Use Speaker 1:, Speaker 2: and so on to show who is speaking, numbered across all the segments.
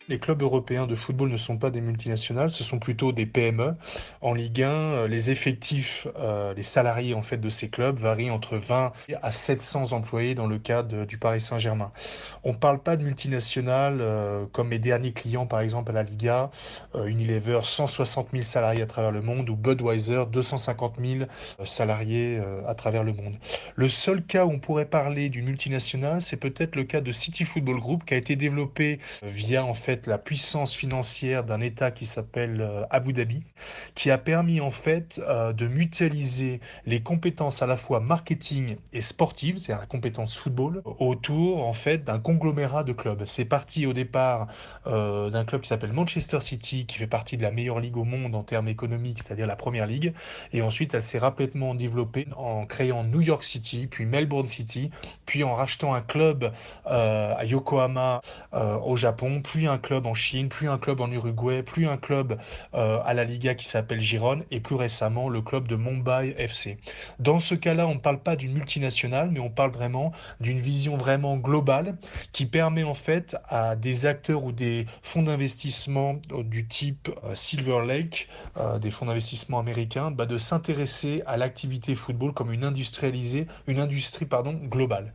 Speaker 1: Les clubs européens de football ne sont pas des multinationales, ce sont plutôt des PME. En Ligue 1, les effectifs, les salariés en fait de ces clubs varient entre 20 à 700 employés dans le cas du Paris Saint-Germain. On ne parle pas de multinationales comme mes derniers clients par exemple à la Liga, Unilever 160 000 salariés à travers le monde ou Budweiser 250 000 salariés à travers le monde. Le seul cas où on pourrait parler d'une multinationale, c'est peut-être le cas de City Football Group qui a été développé via en fait la puissance financière d'un État qui s'appelle Abu Dhabi, qui a permis en fait de mutualiser les compétences à la fois marketing et sportives, c'est-à-dire la compétence football, autour en fait d'un conglomérat de clubs. C'est parti au départ d'un club qui s'appelle Manchester City, qui fait partie de la meilleure ligue au monde en termes économiques, c'est-à-dire la première ligue, et ensuite elle s'est rapidement développée en créant New York City, puis Melbourne City, puis en rachetant un club à Yokohama au Japon, puis un club en Chine, puis un club en Uruguay, puis un club à la Liga qui s'appelle Gijón et plus récemment le club de Mumbai FC. Dans ce cas-là, on ne parle pas d'une multinationale, mais on parle vraiment d'une vision vraiment globale qui permet en fait à des acteurs ou des fonds d'investissement du type Silver Lake, des fonds d'investissement américains, de s'intéresser à l'activité football comme une industrie pardon, globale.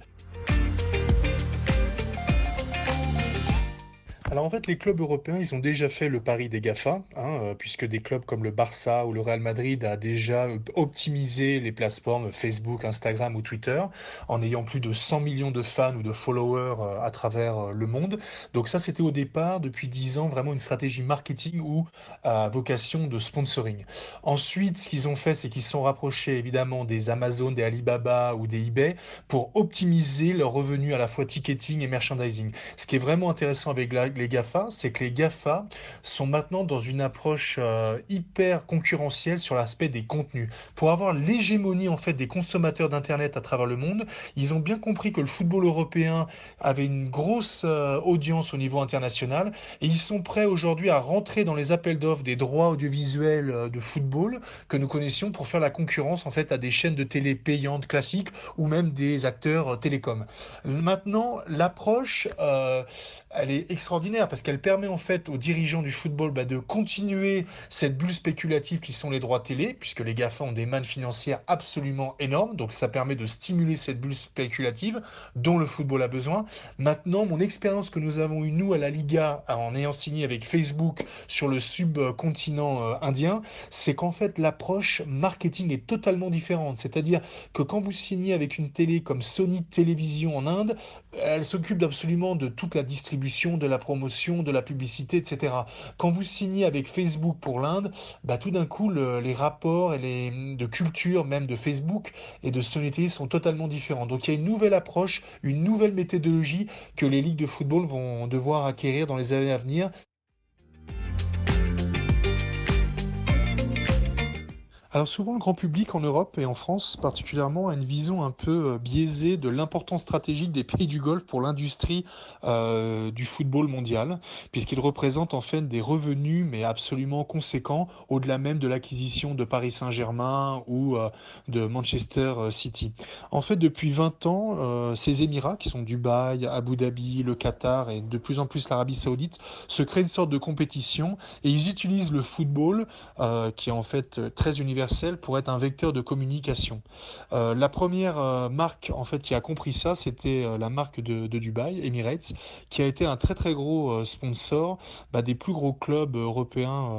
Speaker 1: Alors en fait, les clubs européens, ils ont déjà fait le pari des GAFA, puisque des clubs comme le Barça ou le Real Madrid a déjà optimisé les plateformes Facebook, Instagram ou Twitter, en ayant plus de 100 millions de fans ou de followers à travers le monde. Donc ça, c'était au départ, depuis 10 ans, vraiment une stratégie marketing ou à vocation de sponsoring. Ensuite, ce qu'ils ont fait, c'est qu'ils se sont rapprochés évidemment des Amazon, des Alibaba ou des eBay pour optimiser leurs revenus à la fois ticketing et merchandising. Ce qui est vraiment intéressant avec les GAFA, c'est que les GAFA sont maintenant dans une approche hyper concurrentielle sur l'aspect des contenus. Pour avoir l'hégémonie en fait des consommateurs d'Internet à travers le monde, ils ont bien compris que le football européen avait une grosse audience au niveau international et ils sont prêts aujourd'hui à rentrer dans les appels d'offres des droits audiovisuels de football que nous connaissions pour faire la concurrence en fait à des chaînes de télé payantes classiques ou même des acteurs télécoms. Maintenant, l'approche, elle est extraordinaire parce qu'elle permet en fait aux dirigeants du football de continuer cette bulle spéculative qui sont les droits télé, puisque les GAFA ont des mannes financières absolument énormes, donc ça permet de stimuler cette bulle spéculative dont le football a besoin. Maintenant, mon expérience que nous avons eue, nous, à la Liga, en ayant signé avec Facebook sur le subcontinent indien, c'est qu'en fait, l'approche marketing est totalement différente. C'est-à-dire que quand vous signez avec une télé comme Sony Télévision en Inde, elle s'occupe absolument de toute la distribution, de la promotion, de la publicité, etc. Quand vous signez avec Facebook pour l'Inde, tout d'un coup, les rapports et de culture même de Facebook et de Sony Télé sont totalement différents. Donc il y a une nouvelle approche, une nouvelle méthodologie que les ligues de football vont devoir acquérir dans les années à venir. Alors souvent, le grand public en Europe et en France particulièrement a une vision un peu biaisée de l'importance stratégique des pays du Golfe pour l'industrie du football mondial, puisqu'ils représentent en fait des revenus mais absolument conséquents, au-delà même de l'acquisition de Paris Saint-Germain ou de Manchester City. En fait, depuis 20 ans, ces Émirats, qui sont Dubaï, Abu Dhabi, le Qatar et de plus en plus l'Arabie Saoudite, se créent une sorte de compétition et ils utilisent le football qui est en fait très universel pour être un vecteur de communication. La première marque en fait qui a compris ça, c'était la marque de Dubaï, Emirates, qui a été un très très gros sponsor des plus gros clubs européens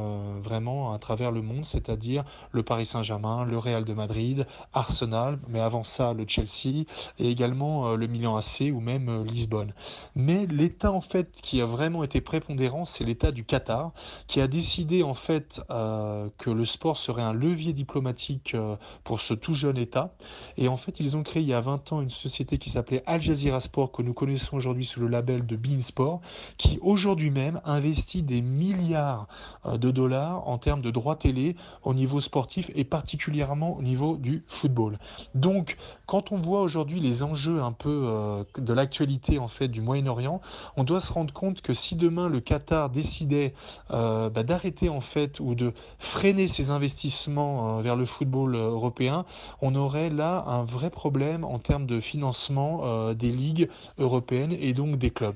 Speaker 1: vraiment à travers le monde, c'est-à-dire le Paris Saint-Germain, le Real de Madrid, Arsenal, mais avant ça le Chelsea et également le Milan AC ou même Lisbonne. Mais l'État en fait qui a vraiment été prépondérant, c'est l'État du Qatar qui a décidé en fait que le sport serait un levier diplomatique pour ce tout jeune État. Et en fait, ils ont créé il y a 20 ans une société qui s'appelait Al Jazeera Sport, que nous connaissons aujourd'hui sous le label de beIN Sport, qui aujourd'hui même investit des milliards de dollars en termes de droits télé au niveau sportif et particulièrement au niveau du football. Donc, quand on voit aujourd'hui les enjeux un peu de l'actualité en fait du Moyen-Orient, on doit se rendre compte que si demain le Qatar décidait d'arrêter en fait ou de freiner ses investissements vers le football européen, on aurait là un vrai problème en termes de financement des ligues européennes et donc des clubs.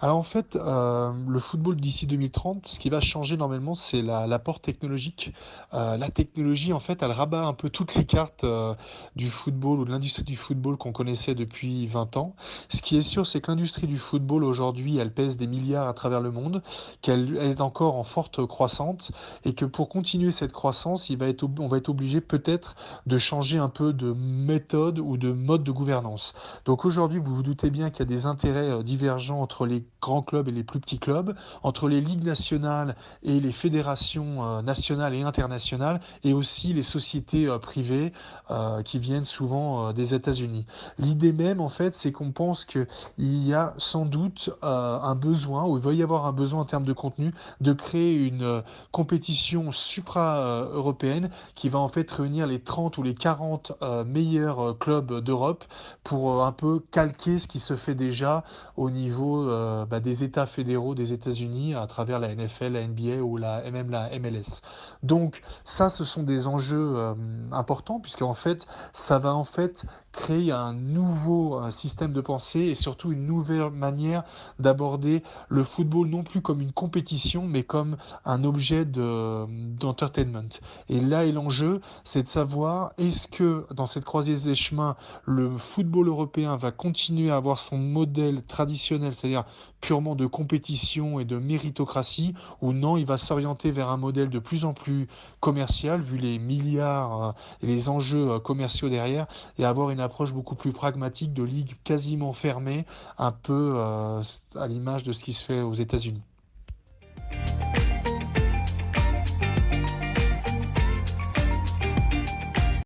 Speaker 1: Alors en fait, le football d'ici 2030, ce qui va changer normalement, c'est l'apport technologique. La technologie, en fait, elle rabat un peu toutes les cartes du football ou de l'industrie du football qu'on connaissait depuis 20 ans. Ce qui est sûr, c'est que l'industrie du football aujourd'hui, elle pèse des milliards à travers le monde, qu'elle elle est encore en forte croissance et que pour continuer cette croissance, on va être obligé peut-être de changer un peu de méthode ou de mode de gouvernance. Donc aujourd'hui, vous vous doutez bien qu'il y a des intérêts divergents entre les grands clubs et les plus petits clubs, entre les ligues nationales et les fédérations nationales et internationales, et aussi les sociétés privées qui viennent souvent des États-Unis. L'idée même, en fait, c'est qu'on pense qu'il y a sans doute un besoin, ou il va y avoir un besoin en termes de contenu, de créer une compétition supra-européenne qui va en fait réunir les 30 ou les 40 meilleurs clubs d'Europe pour un peu calquer ce qui se fait déjà au niveau des États fédéraux des États-Unis à travers la NFL, la NBA ou même la MLS. Donc ça, ce sont des enjeux importants puisque en fait, ça va en fait créer un nouveau système de pensée et surtout une nouvelle manière d'aborder le football non plus comme une compétition mais comme un objet d'entertainment. Et là est l'enjeu, c'est de savoir est-ce que dans cette croisée des chemins, le football européen va continuer à avoir son modèle traditionnel, c'est-à-dire purement de compétition et de méritocratie, ou non, il va s'orienter vers un modèle de plus en plus commercial, vu les milliards et les enjeux commerciaux derrière, et avoir une approche beaucoup plus pragmatique de ligues quasiment fermées, un peu à l'image de ce qui se fait aux États-Unis.